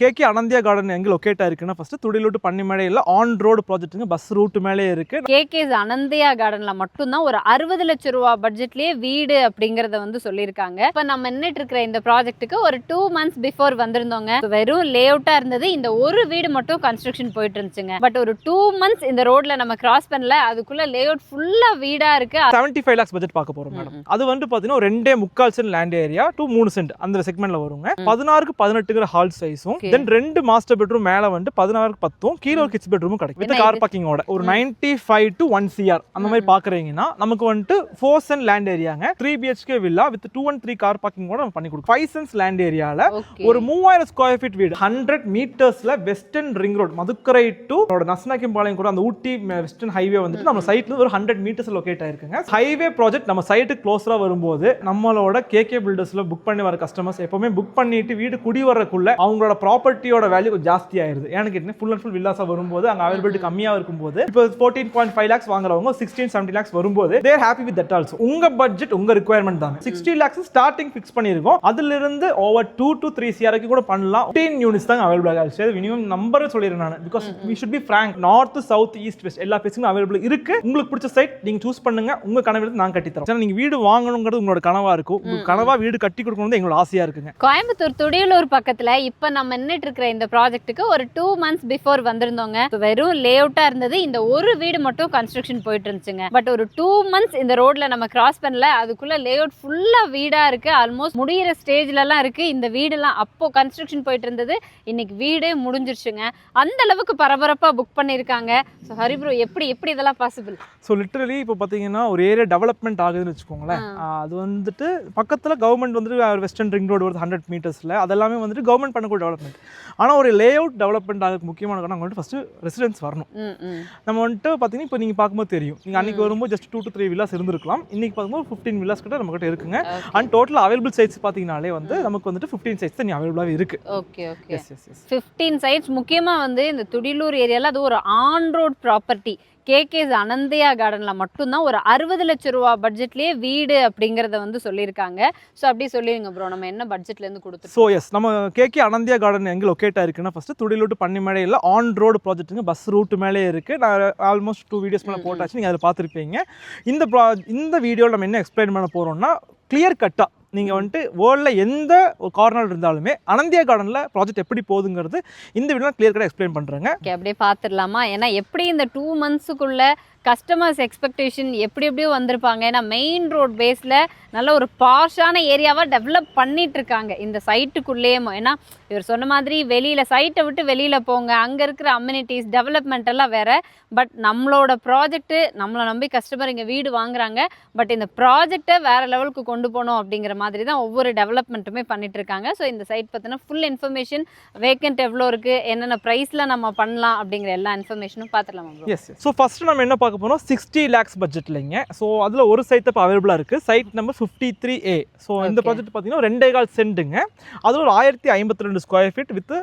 KK Ananthiya garden எங்க locate ஆயிருக்குன்னா first துடிலூட்டு பன்னிமலையில ஆன் ரோடு ப்ராஜெக்ட்டுங்க பஸ் ரூட் மேலே இருக்கு. கேகே அனந்தியா கார்டன்ல மட்டும்தான் ஒரு 60 லட்சம் ரூபாய் பட்ஜெட்லயே வீடு அப்படிங்கறத வந்து சொல்லியிருக்காங்க. இப்ப நம்ம நின்னுட்டு இருக்கிற இந்த ப்ராஜெக்ட்டுக்கு ஒரு 2 months பிஃபோர் வந்திருந்தோங்க. வெறும் லே அவுட்டா இருந்தது. இந்த ஒரு வீடு மட்டும் கன்ஸ்ட்ரக்ஷன் போயிட்டு இருந்துச்சுங்க. பட் ஒரு 2 months இந்த ரோட்ல நம்ம கிராஸ் பண்ணல, அதுக்குள்ள லே அவுட் ஃபுல்லா வீடா இருக்கு. 75 lakhs பட்ஜெட் பார்க்க போறோம் மேடம். அது வந்து பாத்தீங்கன்னா 2.25 cent land area to 3 cent அந்த செக்மெண்ட்ல வருங்க. 16க்கு 18ங்கிற ஹால் சைஸும் தென் 2 மாஸ்டர் பெட்ரூம் மேல வந்து 16க்கு 10 கீழ ஒரு கிட்ஸ் பெட்ரூமும் கிடைக்கும் வித் கார் பார்க்கிங்கோட. ஒரு 95 to 1 CR அந்த மாதிரி பாக்குறீங்கன்னா நமக்கு வந்து 4 சென்ட் லேண்ட் ஏரியாங்க. 3 BHK villa with 2 and 3 car பார்க்கிங்கோட நம்ம பண்ணி கொடுக்கும். 5 சென்ட்ஸ் லேண்ட் ஏரியால ஒரு 3000 ஸ்கொயர் ஃபீட் வீடு 100 மீட்டர்ஸ்ல western ring road Madukkarai to நசனாக்கிம்பாளையம் கூட அந்த ஊட்டி வெஸ்டர்ன் ஹைவே வந்துட்டு நம்ம சைட்ல ஒரு 100 மீட்டர்ஸ் லொகேட் ஆயிருக்குங்க. ஹைவே ப்ராஜெக்ட் நம்ம சைட்டுக்கு க்ளோஸரா வரும்போது நம்மளோட கேகே பில்டர்ஸ்ல புக் பண்ணி வர கஸ்டமர்ஸ் எப்பவுமே புக் பண்ணிட்டு வீடு குடி வரக்குள்ள அவங்களோட ப்ராப்பர்ட்டியோட வேல்யூ ஜாஸ்தி ஆயிருது. ஏன்னு கேட்டீங்கன்னா ஃபுல் அண்ட் ஃபுல் வில்லாஸா வரும்போது அங்க அவைலபிலிட்டி கம்மியா இருக்கும்போது இப்போ 14.5 lakhs வாங்குறவங்க 16-17 lakhs வரும்போது they are happy with that also. உங்க பட்ஜெட் உங்க ரிக்வயர்மெண்ட் தான். 60 lakhs ஸ்டார்டிங் ஃபிக்ஸ் பண்ணிருக்கோம். அதுல இருந்து ஓவர் 2 to 3 CR கூட பண்ணலாம். 15 யூனிட்ஸ் தான் அவைலபிள் ஆகுது. மினிமம் நம்பர் சொல்லிடுறேன் நான். Because we should be frank, north south east west எல்லா பிளேஸும் அவைலபிள் இருக்கு. உங்களுக்கு பிடிச்ச சைட் நீங்க சூஸ் பண்ணுங்க. உங்க கனவு நான் கட்டி தரோம். நீங்க வீடு வாங்கணுங்கிறது உங்களோட கனவா இருக்கும். உங்க கனவா வீடு கட்டி கொடுக்கணும் எங்களோட ஆசையா இருக்குங்க. கோயம்புத்தூர் துடியலூர் பக்கத்துல இப்ப நம்ம நின்னுட்டு இருக்கிற இந்த ப்ராஜெக்ட்டுக்கு ஒரு 2 months பிஃபோர் வந்திருந்தோங்க. வெறும் லே அவுட்டா இருந்தது. இந்த ஒரு வீடு மட்டும் கன்ஸ்ட்ரக்ஷன் போயிட்டு இருந்துச்சுங்க. பட் ஒரு 2 months இந்த ரோட்ல நம்ம கிராஸ் பண்ணல, அதுக்குள்ள லே அவுட் ஃபுல்லா வீடா இருக்கு. ஆல்மோஸ்ட் முடியிற ஸ்டேஜ்ல எல்லாம் இருக்கு. இந்த வீடெல்லாம் அப்போ கன்ஸ்ட்ரக்ஷன் போயிட்டு இருந்தது. இன்னைக்கு வீடே முடிஞ்சிருச்சுங்க. அந்த அளவுக்கு பரபரப்பா புக் பண்ணிருக்காங்க. ஸோ ஹரி ப்ரோ எப்படி இதெல்லாம் பாசிபிள்? ஸோ லிட்டரலி இப்போ பார்த்தீங்கன்னா ஒரு ஏரியா டெவலப்மெண்ட் ஆகுதுன்னு வச்சுக்கோங்களேன். அது வந்துட்டு பக்கத்தில் கவர்மெண்ட் வந்துட்டு வெஸ்டர்ன் ரிங் ரோடு வருது 100 மீட்டர்ஸில். அதெல்லாமே வந்துட்டு கவர்மெண்ட் பண்ணக்கூடிய டெவலப்மெண்ட். ஆனால் ஒரு லே அவுட் டெவலப்மெண்ட் ஆக முக்கியமான காரணம் அங்கே வந்துட்டு ஃபஸ்ட்டு ரெசிடென்ஸ் வரணும். நம்ம வந்துட்டு பார்த்தீங்கன்னா இப்போ நீங்கள் பார்க்கும்போது தெரியும். நீங்கள் அன்றைக்கி வரும்போது ஜஸ்ட் 2 to 3 வில்லாஸ் இருந்திருக்கலாம். இன்றைக்கி பார்க்கும்போது 15 வில்லாஸ் கிட்ட நம்ம கிட்ட இருக்குங்க. அண்ட் டோட்டல் அவைலபிள் சைட்ஸ் பார்த்தீங்கன்னாலே வந்து நமக்கு வந்துட்டு 15 சைட்ஸ் தான் அவைலபிளாகவே இருக்கு. Okay okay. 15 சைட்ஸ். முக்கியமாக வந்து இந்த துடிலூர் ஏரியாவில் அது ஒரு on road property. KK Ananthiya கார்டன்ல மட்டும்தான் ஒரு 60 லட்சம் ரூபாய் பட்ஜெட்லயே வீடு அப்படிங்கறத வந்து சொல்லியிருக்காங்க. ஸோ அப்படி சொல்லிருங்க ப்ரோ, நம்ம என்ன பட்ஜெட்ல இருந்து கொடுத்துருக்கோம்? ஸோ எஸ், நம்ம கேகே அனந்தியா கார்டன் எங்க லொகேட் ஆயிருக்குன்னா ஃபர்ஸ்ட் துடிலூட்டு பன்னிமலையில ஆன் ரோடு ப்ராஜெக்ட்டுங்க பஸ் ரூட் மேலே இருக்கு. நான் ஆல்மோஸ்ட் 2 வீடியோஸ் மேலே போட்டாச்சு, நீங்கள் அதில் பார்த்துருப்பீங்க. இந்த வீடியோவில் நம்ம என்ன எக்ஸ்பிளைன் பண்ண போறோம்னா கிளியர் கட்டா நீங்கள் வந்துட்டு வேர்ல்டில் எந்த ஒரு கார்னர் இருந்தாலுமே அனந்தியா கார்டனில் ப்ராஜெக்ட் எப்படி போகுதுங்கிறது இந்த வீடியோ கிளியர் கட்டாக எக்ஸ்பிளைன் பண்ணுறேங்க. ஓகே, அப்படியே பார்த்துடலாமா? ஏன்னா எப்படி இந்த 2 monthsக்குள்ள கஸ்டமர்ஸ் எக்ஸ்பெக்டேஷன் எப்படியோ வந்திருப்பாங்க. ஏன்னா மெயின் ரோட் பேஸில் நல்ல ஒரு பார்ஷான ஏரியாவாக டெவலப் பண்ணிட்டு இருக்காங்க இந்த சைட்டுக்குள்ளேயே. ஏன்னா இவர் சொன்ன மாதிரி வெளியில் சைட்டை விட்டு வெளியில் போங்க, அங்கே இருக்கிற அம்யூனிட்டிஸ் டெவலப்மெண்ட் எல்லாம் வேறு. பட் நம்மளோட ப்ராஜெக்ட்டு நம்மளை நம்பி கஸ்டமர் இங்கே வீடு வாங்குறாங்க. பட் இந்த ப்ராஜெக்டை வேறு லெவலுக்கு கொண்டு போகணும் அப்படிங்கிற மாதிரி தான் ஒவ்வொரு டெவலப்மெண்ட்டுமே பண்ணிட்டு இருக்காங்க. ஸோ இந்த சைட் பார்த்தீங்கன்னா ஃபுல் இன்ஃபர்மேஷன், வேக்கண்ட் எவ்வளோ இருக்குது, என்னென்ன ப்ரைஸில் நம்ம பண்ணலாம் அப்படிங்கிற எல்லா இன்ஃபர்மேஷனும் பார்த்துடலாமா? எஸ். ஸோ ஃபர்ஸ்ட் நம்ம என்ன பார்க்க போனோம் 60 lakhs பட்ஜெட்லைங்க. ஸோ அதில் ஒரு சைட் இப்போ அவைலபிளாக இருக்குது, சைட் நம்பர் 53A. ஸோ இந்த ப்ராஜெக்ட் பார்த்தீங்கன்னா 2.25 சென்ட்டுங்க. அதில் ஒரு 1052 ஸ்கொயர் ஃபீட் வித்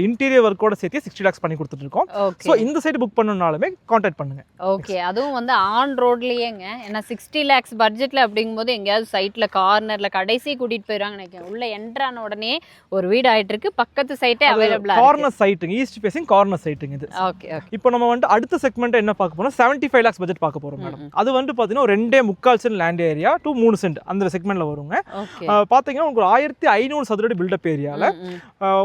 இன்டீரியர் ஒர்க்கோட சேர்த்து 60 lakhs பண்ணி கொடுத்துட்ருக்கோம். ஸோ இந்த சைட் புக் பண்ணணும்னாலுமே கான்டாக்ட் பண்ணுங்க. ஓகே, அதுவும் வந்து ஆன் ரோட்லேயேங்க. ஏன்னா 60 lakhs பட்ஜெட்டில் அப்படிங்கும்போது எங்கேயாவது சைட்டில் கார்னரில் கடைசி கூட்டிகிட்டு போயிடுவாங்க நினைக்கிறேன். உள்ள என்ட்ரான உடனே ஒரு வீடு ஆகிட்டு இருக்கு, பக்கத்து சைட்டே அவைலபிளாக கார்னர் சைட்டுங்க, ஈஸ்ட் ஃபேசிங் கார்னர் சைட்டுங்க இது. Okay okay. இப்போ நம்ம வந்து அடுத்த செக்மெண்ட் என்ன பார்க்க போறோம் 75 lakhs பட்ஜெட் பார்க்க போறோம் மேடம். அது வந்து பாத்தீங்கன்னா 2.25 cent land area to 3 cent அந்த செக்மெண்ட்ல வருங்க. பாத்தீங்கன்னா உங்களுக்கு 1500 சதுரடி பில்டப் ஏரியால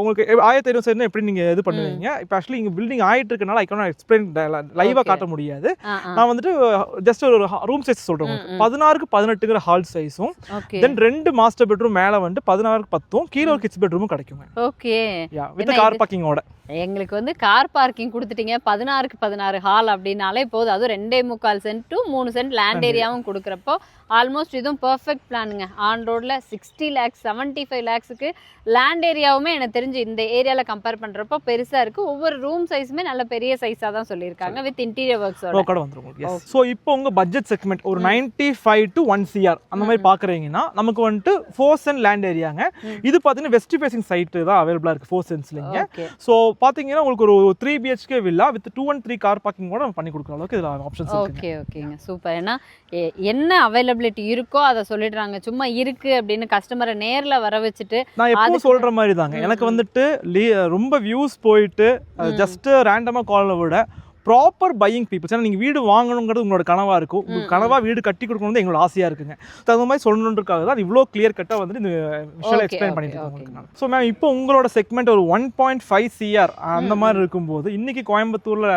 உங்களுக்கு 1500 சதுரடி எப்படி நீங்க இது பண்ணுவீங்க? இப்போ ஆக்சுவலி இங்க பில்டிங் ஆயிட்டு இருக்கனால ஐ கேன் எக்ஸ்பிளைன் லைவா காட்ட முடியாது. நான் வந்துட்டு ஜஸ்ட் ஒரு ரூம் சைஸ் சொல்றேன். 16க்கு 18ங்கிற ஹால் சைஸும் தென் 2 மாஸ்டர் பெட்ரூம் மேல வந்து 16க்கு 10 கீழ ஒரு கிட்ஸ் பெட்ரூமும் கிடைக்குங்க. ஓகே, வித் கார் பார்க்கிங்கோட. எங்களுக்கு வந்து கார் பார்க்கிங் கொடுத்துட்டீங்க. 16க்கு 16 ஹால் அப்படின்னாலே போதும். அதுவும் 2.25 சென்ட் டு 3 சென்ட் லேண்ட் ஏரியாவும் கொடுக்குறப்போ ஆல்மோஸ்ட் இதுவும் பர்ஃபெக்ட் பிளானுங்க. ஆன் ரோட்ல 60 lakhs 75 lakhsக்கு லேண்ட் ஏரியாவுமே எனக்கு தெரிஞ்சு இந்த ஏரியாவில் கம்பேர் பண்ணுறப்போ பெருசாக இருக்குது. ஒவ்வொரு ரூம் சைஸுமே நல்ல பெரிய சைஸாக தான் சொல்லியிருக்காங்க வித் இன்டீரியர் ஒர்க்ஸோட வந்துடும். ஸோ இப்போ உங்கள் பட்ஜெட் செக்மெண்ட் ஒரு 95 to 1 CR அந்த மாதிரி பார்க்குறீங்கன்னா நமக்கு வந்துட்டு 4 சென்ட் லேண்ட் ஏரியாங்க. இது பார்த்தீங்கன்னா வெஸ்ட் ஃபேசிங் சைட்டு தான் அவைலபிளாக இருக்குது 4 சென்ட்ஸ்லிங்க. ஸோ பார்த்தீங்கன்னா உங்களுக்கு ஒரு 3 BHK villa with 2 and 3 car பார்க்கிங்கோட நம்ம பண்ணி கொடுக்குற அளவுக்கு இதில் ஆப்ஷன்ஸ் இருக்கு. ஓகே ஓகேங்க, சூப்பர். ஏன்னா என்ன அவைலபிள் அவைலபிலிட்டி இருக்கோ அதை சொல்லிடுறாங்க. சும்மா இருக்கு அப்படின்னு கஸ்டமரை நேர்ல வர வச்சுட்டு நான் எப்பவும் சொல்ற மாதிரி தாங்க. எனக்கு வந்துட்டு ரொம்ப வியூஸ் போயிட்டு ஜஸ்ட் ரேண்டமா கால்ல விட ப்ராப்பர் பையிங் பீப்புள்ஸ். ஏன்னா நீங்கள் வீடு வாங்கணுங்கிறது உங்களோட கனவாக இருக்கும். உங்களுக்கு கனவாக வீடு கட்டி கொடுக்கணும் எங்களோட ஆசையாக இருக்குங்க. ஸோ அது மாதிரி சொல்லணுன்றதுக்காக தான் இவ்வளோ கிளியர் கட்டாக வந்துட்டு இந்த விஷயம் எக்ஸ்பிளைன் பண்ணிட்டு இருக்கோம். ஸோ மேம் இப்போ உங்களோட செக்மெண்ட் ஒரு 1.5 CR அந்த மாதிரி இருக்கும்போது இன்னைக்கு கோயம்புத்தூரில்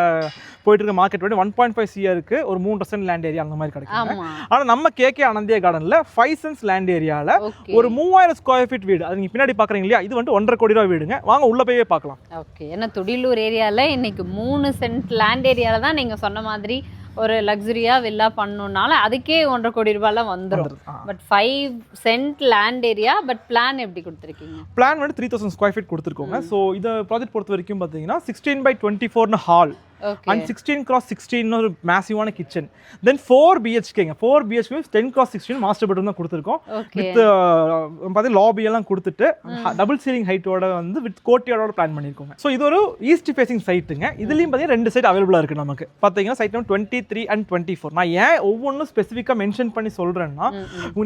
போயிட்டு இருக்க மார்க்கெட் வந்து 1.5 CRக்கு ஒரு 3% லேண்ட் ஏரியா அந்த மாதிரி கிடைக்கும். ஆனால் நம்ம கேகே அனந்தியா கார்டனில் 5 cents லேண்ட் ஏரியாவில் ஒரு 3000 ஸ்கொயர் ஃபீட் வீடு, அது நீங்கள் பின்னாடி பார்க்குறீங்க இல்லையா, இது வந்து 1.5 கோடி ரூபா வீடுங்க. வாங்க உள்ள போய் பார்க்கலாம். ஓகே, ஏன்னா துடியலூர் ஏரியாவில் இன்னைக்கு 3 சென்ட் லேண்ட் ஏரியாவில் தான் நீங்கள் சொன்ன மாதிரி ஒரு லக்ஸரியா வில்லா பண்ணணும்னால அதுக்கே 1.5 கோடி ரூபாய்லாம் வந்துடும். But 5 send land area. But plan எப்படி கொடுத்துருக்கீங்க? பிளான் வந்து 3000 ஸ்கொயர் ஃபீட் கொடுத்துருக்கோங்க. ஸோ இந்த ப்ராஜெக்ட் பொறுத்த வரைக்கும் பார்த்தீங்கன்னா 16/24 ஹால் and 16x16 ஒரு மேசிவான கிச்சன். தென் 4 BHKங்க. 4 BHK 10x16 மாஸ்டர் பெட்ரூம் தான் கொடுத்துருக்கோம். வித் பார்த்தீங்கன்னா லாபி எல்லாம் கொடுத்துட்டு டபுள் சீலிங் ஹைட்டோட வந்து வித் கோர்ட்யார்டோட பிளான் பண்ணியிருக்கோங்க. ஸோ இது ஒரு ஈஸ்ட் ஃபேசிங் சைட்டுங்க. இதுலேயும் பார்த்தீங்கன்னா 2 சைட் அவைலபிளாக இருக்குது நமக்கு. பார்த்தீங்கன்னா சைட் நம்பர் 23 and 24. நான் ஏன் ஒவ்வொன்றும் ஸ்பெசிஃபிக்காக மென்ஷன் பண்ணி சொல்கிறேன்னா,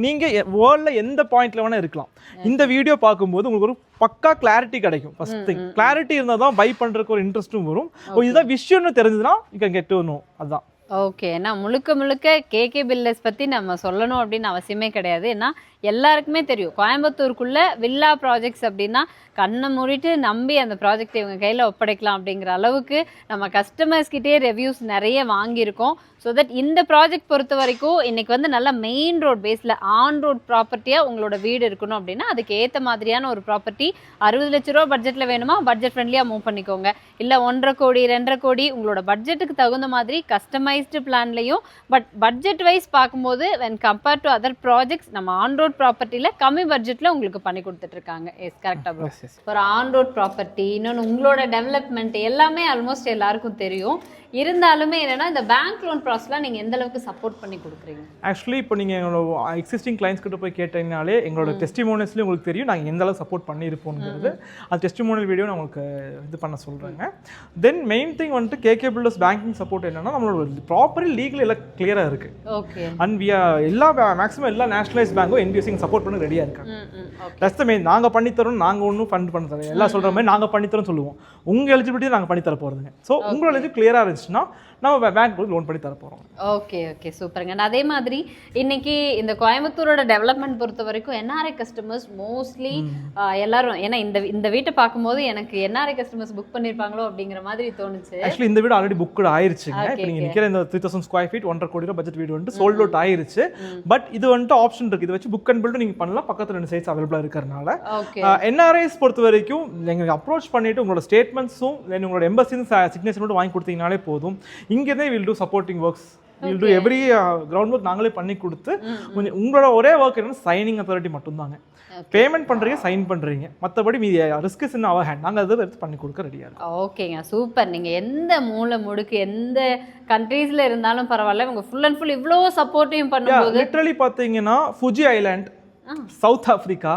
நீங்கள் வேர்ல்டில் எந்த பாயிண்ட்ல வேணால் இருக்கலாம். இந்த வீடியோ பார்க்கும்போது உங்களுக்கு ஒரு பக்கா கிளாரிட்டி கிடைக்கும். ஃபர்ஸ்ட் திங் கிளாரிட்டி இருந்தால் தான் பை பண்ணுறதுக்கு ஒரு இன்ட்ரெஸ்ட்டும் வரும். இதுதான் விஷயம்னு தெரிஞ்சதுன்னா you can get to know. அதுதான். ஓகே, ஏன்னா முழுக்க முழுக்க கேகே பில்டர்ஸ் பற்றி நம்ம சொல்லணும் அப்படின்னு அவசியமே கிடையாது. ஏன்னா எல்லாருக்குமே தெரியும் கோயம்புத்தூருக்குள்ள வில்லா ப்ராஜெக்ட்ஸ் அப்படின்னா கண்ணை மூடிட்டு நம்பி அந்த ப்ராஜெக்ட் இவங்க கையில் ஒப்படைக்கலாம் அப்படிங்கிற அளவுக்கு நம்ம கஸ்டமர்ஸ்கிட்டே ரிவ்யூஸ் நிறைய வாங்கியிருக்கோம். ஸோ தட் இந்த ப்ராஜெக்ட் பொறுத்த வரைக்கும் இன்னைக்கு வந்து நல்ல மெயின் ரோட் பேஸில் ஆன் ரோட் ப்ராப்பர்ட்டியாக உங்களோட வீடு இருக்கணும் அப்படின்னா அதுக்கு ஏற்ற மாதிரியான ஒரு ப்ராப்பர்ட்டி. 60 லட்ச ரூபா பட்ஜெட்டில் வேணுமா பட்ஜெட் ஃப்ரெண்ட்லியாக மூவ் பண்ணிக்கோங்க. இல்லை 1.5 கோடி 2.5 கோடி உங்களோட பட்ஜெட்டுக்கு தகுந்த மாதிரி கஸ்டமைஸ்டு பிளான்லையும். பட் பட்ஜெட் வைஸ் பார்க்கும்போது when compared to other projects நம்ம ஆன் ரோட் ப்ராப்பர்ட்டியில் கம்மி பட்ஜெட்டில் உங்களுக்கு பண்ணி கொடுத்துட்ருக்காங்க. எஸ், கரெக்டாக. ஒரு ஆன் ரோட் ப்ராப்பர்ட்டி, இன்னொன்று உங்களோட டெவலப்மெண்ட் எல்லாமே ஆல்மோஸ்ட் எல்லாருக்கும் தெரியும். இருந்தாலுமே என்னன்னா இந்த பேங்க் லோன் ப்ராசஸ்லாம் நீங்கள் எந்த அளவுக்கு சப்போர்ட் பண்ணி கொடுக்குறீங்க? ஆக்சுவலி இப்போ நீங்கள் எங்களோட எக்ஸிஸ்டிங் கிளைண்ட்ஸ் கிட்ட போய் கேட்டீங்கனாலே எங்களோட டெஸ்டிமோனியல்ஸ்லேயும் உங்களுக்கு தெரியும் நாங்கள் எந்த அளவுக்கு சப்போர்ட் பண்ணியிருப்போங்கிறது. அந்த டெஸ்டிமோனியல் வீடியோ நான் உங்களுக்கு இது பண்ண சொல்கிறேங்க. தென் மெயின் திங் வந்துட்டு கேகே பில்டர்ஸ் பேங்கிங் சப்போர்ட் என்னன்னா நம்மளோட ப்ராப்பர்லி லீகல் எல்லாம் கிளியராக இருக்குது. ஓகே. அண்ட் எல்லா மேக்ஸிமம் எல்லா நேஷனலைஸ் பேங்கும் NBFC சப்போர்ட் பண்ண ரெடியாக இருக்காங்க. That's the main. நாங்கள் பண்ணித்தரோம், நாங்கள் ஒன்றும் ஃபண்ட் பண்ண தரோம். எல்லாம் சொல்கிற மாதிரி நாங்கள் பண்ணித்தரோம் சொல்லுவோம். உங்கள் எலிஜிபிலிட்டி நாங்கள் பண்ணித்தர போகிறதுங்க. ஸோ உங்களோட எலிஜிபிலிட்டி கிளியராக இருந்துச்சுன்னா நம்ம பேங்க் லோன் பண்ணி தர போகிறோம். ஓகே ஓகே, சூப்பருங்க. அதே மாதிரி இன்னைக்கு இந்த கோயம்புத்தூரோட டெவலப்மெண்ட் பொறுத்த வரைக்கும் NRI கஸ்டமர்ஸ் மோஸ்ட்லி எல்லாரும், ஏன்னா இந்த வீட்டை பார்க்கும்போது எனக்கு NRI கஸ்டமர்ஸ் புக் பண்ணியிருப்பாங்களோ அப்படிங்கிற மாதிரி தோணுச்சு. ஆக்சுவலி இந்த வீடு ஆல்ரெடி புக் ஆயிருச்சுங்க. இப்போ நீங்கள் நிற்கிற இந்த 3000 ஸ்கொயர் ஃபீட் 1.5 கோடி ரூபா பட்ஜெட் வீடு வந்துட்டு சோல்ட் அவுட் ஆயிருச்சு. பட் இது வந்துட்டு ஆப்ஷன் இருக்குது. இது வச்சு புக் அண்ட் பில்டு நீங்கள் பண்ணலாம். பக்கத்தில் 2 சைட்ஸ் அவைலபிளாக இருக்கிறனால NRIs பொறுத்த வரைக்கும் நீங்கள் அப்ரோச் பண்ணிட்டு உங்களோட ஸ்டேட்மெண்ட்ஸும் உங்களோட எம்பசியும் சிக்னேச்சர் மட்டும் வாங்கி கொடுத்தீங்கனாலே போதும். இங்கேருந்தே will do supporting works, will do every ground work நாங்களே பண்ணி கொடுத்து உங்களோட ஒரே ஒர்க் என்னன்னா சைனிங் அத்தாரிட்டி மட்டும்தாங்க. பேமெண்ட் பண்ணுறீங்க, சைன் பண்ணுறீங்க, மற்றபடி மீதி ரிஸ்க் இன் அவர் ஹேண்ட். நாங்கள் அதை எடுத்து பண்ணி கொடுக்க ரெடியாக இருக்கோம். ஓகேங்க, சூப்பர். நீங்கள் எந்த மூலை முடுக்கு எந்த கண்ட்ரீஸில் இருந்தாலும் பரவாயில்ல, உங்கள் ஃபுல் அண்ட் ஃபுல் இவ்வளோ சப்போர்ட்டையும் பண்ணும்போது லிட்டரலி பார்த்தீங்கன்னா ஃபுஜி ஐலாண்ட், சவுத் ஆஃப்ரிக்கா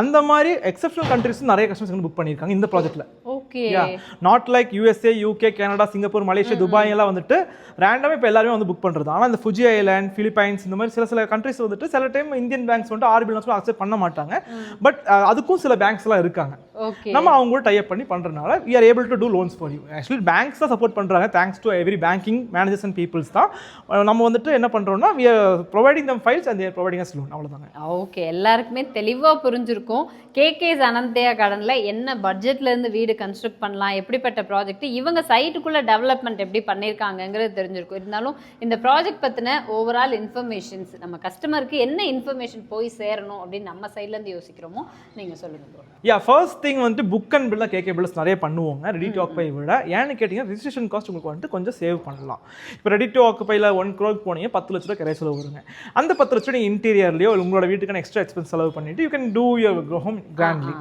அந்த மாதிரி எக்ஸப்ஷனல் கண்ட்ரீஸ் நிறைய கஸ்டமர்ஸ் புக் பண்ணியிருக்காங்க இந்த ப்ராஜெக்ட்ல. Okay. Not like USA, UK, Canada, Singapore, Malaysia, Dubai எல்லாம் வந்துட்டு ரேண்டமாக இப்போ எல்லாருமே வந்து புக் பண்ணுறது. ஆனால் இந்த ஃபுஜி ஐலாண்ட், பிலிப்பைன்ஸ் இந்த மாதிரி சில கண்ட்ரீஸ் வந்துட்டு சில டைம் இந்தியன் பேங்க்ஸ் வந்துட்டு RBI அக்செப்ட் பண்ண மாட்டாங்க. பட் அதுக்கும் சில பேங்க்ஸ் எல்லாம் இருக்காங்க. நம்ம அவங்க கூட டைப் பண்ணி பண்றதுனால we are able to do loans for you. Actually banks தான் சப்போர்ட் பண்றாங்க. thanks to every banking managers and peoples தான் நம்ம வந்துட்டு என்ன பண்றோம்னா we are providing them files and they are providing us loan. அவ்வளவுதாங்க. ஓகே, எல்லாருக்குமே தெளிவா புரிஞ்சிருக்கும். கேகேஸ் அனந்தியா கார்டன்ல என்ன பட்ஜெட்ல இருந்து வீடு கன்ஸ்ட்ரக்ட் பண்ணலாம், எப்படிப்பட்ட ப்ராஜெக்ட், இவங்க சைட்டுக்குள்ள டெவலப்மெண்ட் எப்படி பண்ணிருக்காங்கங்கிறது தெரிஞ்சிருக்கும். இருந்தாலும் இந்த ப்ராஜெக்ட் பத்தின ஓவரால் இன்ஃபர்மேஷன்ஸ் நம்ம கஸ்டமருக்கு என்ன இன்ஃபர்மேஷன் போய் சேரணும் அப்படின்னு நம்ம சைட்ல இருந்து யோசிக்கிறோமோ நீங்க சொல்லுங்க. ஃபர்ஸ்ட் திங் வந்துட்டு புக் அண்ட் பில்ல கேகே பில்டர்ஸ் நிறைய பண்ணுவாங்க ரெடி டு ஆக்குபை விட. ஏன்னு கேட்டிங்கன்னா ரிஜிஸ்ட்ரேஷன் காஸ்ட் உங்களுக்கு வந்துட்டு கொஞ்சம் சேவ் பண்ணலாம். இப்போ ரெடி டு ஆக்குபைல 1 crore போனீங்க 10 லட்ச ரூபா கிராய் செலவு வருங்க. அந்த 10 லட்ச ரூபா நீங்கள் இன்டீரியர்லையோ உங்களோட வீட்டுக்கான எக்ஸ்ட்ரா எக்ஸ்பென்ஸ் செலவு பண்ணிட்டு you can do your home grandly.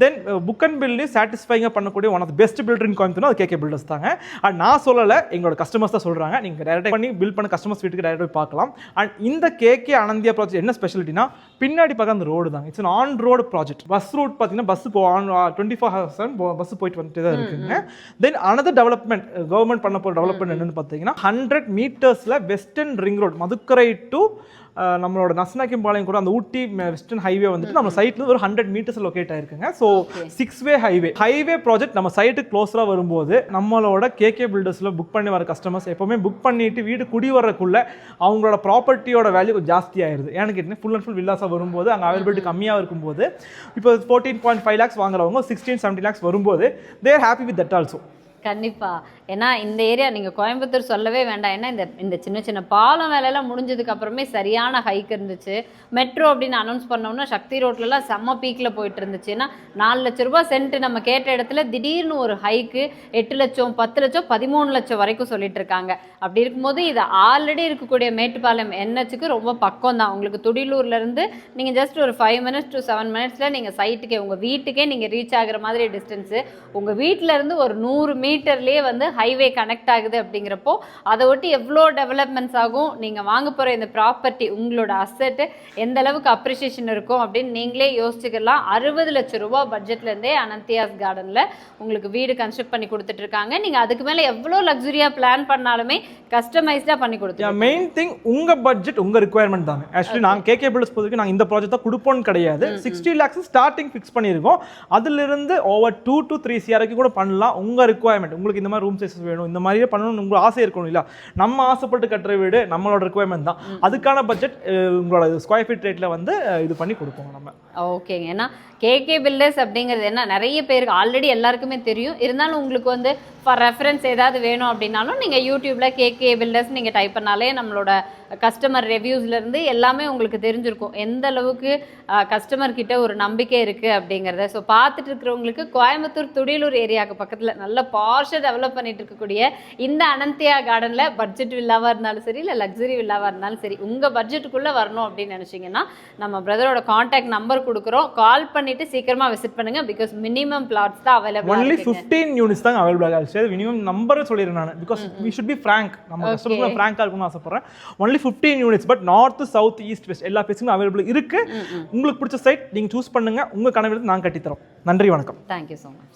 Then book and பில்லே சாட்டிஸ்ஃபைங்காக பண்ணக்கூடிய one of the best builder in Coimbatore அது கேகே பில்டர்ஸ் தாங்க. அண்ட் நான் சொல்லலை, எங்களோட கஸ்டமர்ஸ் தான் சொல்கிறாங்க. நீங்கள் டேரெக்டாக பண்ணி பில் பண்ண கஸ்டமர்ஸ் வீட்டுக்கு டேரெக்டாக போய் பார்க்கலாம். அண்ட் இந்த கேகே அனந்தியா ப்ராஜெக்ட் என்ன ஸ்பெஷாலிட்டினா பின்னாடி பார்க்க அந்த ரோடு தாங்க. It's on road project. Bus route பார்த்தீங்கன்னா பஸ் 24/7 பஸ் போயிட்டு வந்துட்டு தான் இருக்குங்க. தென் அனதர் டெவலப்மெண்ட் கவர்மெண்ட் பண்ண போகிற டெவலப்மெண்ட் என்னன்னு பார்த்தீங்கன்னா 100 மீட்டர்ஸில் western ring road Madukkarai to நம்மளோட நசனாக்கிம்பாளையம் கூட அந்த ஊட்டி வெஸ்டர்ன் ஹைவே வந்துட்டு நம்ம சைட்ல ஒரு 100 மீட்டர்ஸ் லொகேட் ஆயிருக்குங்க. ஸோ 6-வே ஹைவே ப்ராஜெக்ட் நம்ம சைட்டுக்கு க்ளோஸராக வரும்போது நம்மளோட கேகே பில்டர்ஸில் புக் பண்ணி வர கஸ்டமர்ஸ் எப்போவுமே புக் பண்ணிட்டு வீடு குடி வரக்குள்ள அவங்களோட ப்ராப்பர்ட்டியோட வேல்யூ கொஞ்சம் ஜாஸ்தி ஆயிருது. ஏன்னு கேட்டீங்கன்னா ஃபுல் அண்ட் ஃபுல் வில்லாஸாக வரும்போது அங்கே அவைலபிலிட்டி கம்மியாக இருக்கும்போது இப்போ 14.5 lakhs வாங்குறவங்க 16-17 lakhs வரும்போது தேர் ஹாப்பி வித் தட் ஆல்சோ. கண்டிப்பா. ஏன்னா இந்த ஏரியா நீங்க கோயம்புத்தூர் சொல்லவே வேண்டாம். ஏன்னா இந்த சின்ன சின்ன பாலம் வேலையெல்லாம் முடிஞ்சதுக்கு அப்புறமே சரியான ஹைக் இருந்துச்சு. மெட்ரோ அப்படின்னு அனௌன்ஸ் பண்ணோம்னா சக்தி ரோட்லலாம் செம்ம பீக்கில் போயிட்டு இருந்துச்சு. ஏன்னா 4 லட்ச ரூபாய் சென்ட் நம்ம கேட்ட இடத்துல திடீர்னு ஒரு ஹைக்கு 8 லட்சம் 10 லட்சம் 13 லட்சம் வரைக்கும் சொல்லிட்டு இருக்காங்க. அப்படி இருக்கும்போது இது ஆல்ரெடி இருக்கக்கூடிய மேட்டுப்பாளையம் என்ஹெச்சுக்கு ரொம்ப பக்கம் தான். உங்களுக்கு துடிலூர்ல இருந்து நீங்க ஜஸ்ட் ஒரு 5 minutes to 7 minutesல நீங்க சைட்டுக்கே உங்க வீட்டுக்கே நீங்க ரீச் ஆகுற மாதிரி டிஸ்டன்ஸ். உங்க வீட்டுல இருந்து ஒரு 100 மீட்டர்லயே வந்து ஹைவே கனெக்ட் ஆகுது. அப்படிங்கிறப்போ அதை ஒட்டி எவ்வளோ டெவலப்மெண்ட்ஸ் ஆகும், நீங்கள் வாங்க போகிற இந்த ப்ராப்பர்ட்டி உங்களோட அசெட்டு எந்த அளவுக்கு அப்ரிஷியேஷன் இருக்கும் அப்படின்னு நீங்களே யோசிச்சுக்கலாம். 60 லட்சம் ரூபாய் பட்ஜெட்லேருந்தே அனந்தியாஸ் கார்டனில் உங்களுக்கு வீடு கன்ஸ்ட்ரக்ட் பண்ணி கொடுத்துட்ருக்காங்க. நீங்கள் அதுக்கு மேலே எவ்வளோ லக்ஸுரியாக பிளான் பண்ணாலுமே கஸ்டமைஸ்டாக பண்ணி கொடுத்துருக்கோம். மெயின் திங் உங்கள் பட்ஜெட் உங்கள் ரிக்குவயர்மெண்ட் தாங்க. ஆக்சுவலி நாங்கள் கேகே பில்டர்ஸ் பொறுத்தவரைக்கும் நாங்கள் இந்த ப்ராஜெக்ட் தான் கொடுப்போன்னு கிடையாது. 60 lakhs ஸ்டார்டிங் ஃபிக்ஸ் பண்ணியிருக்கோம். அதிலிருந்து ஓவர் 2 to 3 CR கூட பண்ணலாம். உங்கள் ரிக்குவயர்மெண்ட் உங்களுக்கு இந்த மாதிரி ரூம் சைஸஸ் வேணும், இந்த மாதிரியே பண்ணணும்னு உங்களுக்கு ஆசை இருக்கணும் இல்லையா? நம்ம ஆசைப்பட்டு கட்டுற வீடு நம்மளோட ரிக்குவயர்மெண்ட் தான். அதுக்கான பட்ஜெட் உங்களோட ஸ்கொயர் ஃபீட் ரேட்டில் வந்து இது பண்ணி கொடுப்போம் நம்ம. ஓகேங்க. ஏன்னா கேகே பில்டர்ஸ் அப்படிங்கிறது என்ன நிறைய பேருக்கு ஆல்ரெடி எல்லாருக்குமே தெரியும். இருந்தாலும் உங்களுக்கு வந்து ஃபார் ரெஃபரன்ஸ் ஏதாவது வேணும் அப்படின்னாலும் நீங்கள் யூடியூப்பில் கேகே பில்டர்ஸ் நீங்கள் டைப் பண்ணாலே நம்மளோட கஸ்டமர் ரிவ்யூஸ்லேருந்து எல்லாமே உங்களுக்கு தெரிஞ்சிருக்கும் எந்த அளவுக்கு கஸ்டமர் கிட்ட ஒரு நம்பிக்கை இருக்குது அப்படிங்கிறத. ஸோ பார்த்துட்டு இருக்கிறவங்களுக்கு கோயம்புத்தூர் துடியலூர் ஏரியாவுக்கு பக்கத்தில் நல்ல பார்ஷாக டெவலப் பண்ணிட்டு இருக்கக்கூடிய இந்த அனந்தியா கார்டனில் பட்ஜெட் வில்லாவாக இருந்தாலும் சரி இல்லை லக்ஸரி வில்லாவாக இருந்தாலும் சரி உங்கள் பட்ஜெட்டுக்குள்ளே வரணும் அப்படின்னு நினச்சிங்கன்னா நம்ம பிரதரோட கான்டாக்ட் நம்பர் கொடுக்குறோம். கால் பண்ணிட்டு சீக்கிரமாக விசிட் பண்ணுங்க. பிகாஸ் மினிமம் பிளாட்ஸ் தான் அவைலபிள். ஒன்லி 15 units தான் அவைலபிள் ஆகுது. மினிமம் நம்பர் சொல்லிடுறேன் நான். Because we should be frank. நம்ம கஸ்டமர்ஸ் ஃப்ராங்காக இருக்கணும்னு ஆசைப்படுறேன். Only 15 units but north south east west எல்லா பிளேஸுமே அவைலபிள் இருக்கு. உங்களுக்கு பிடிச்ச சைட் நீங்க சூஸ் பண்ணுங்க. உங்க கனவு நாங்க கட்டித்தரோம். நன்றி, வணக்கம். Thank you so much.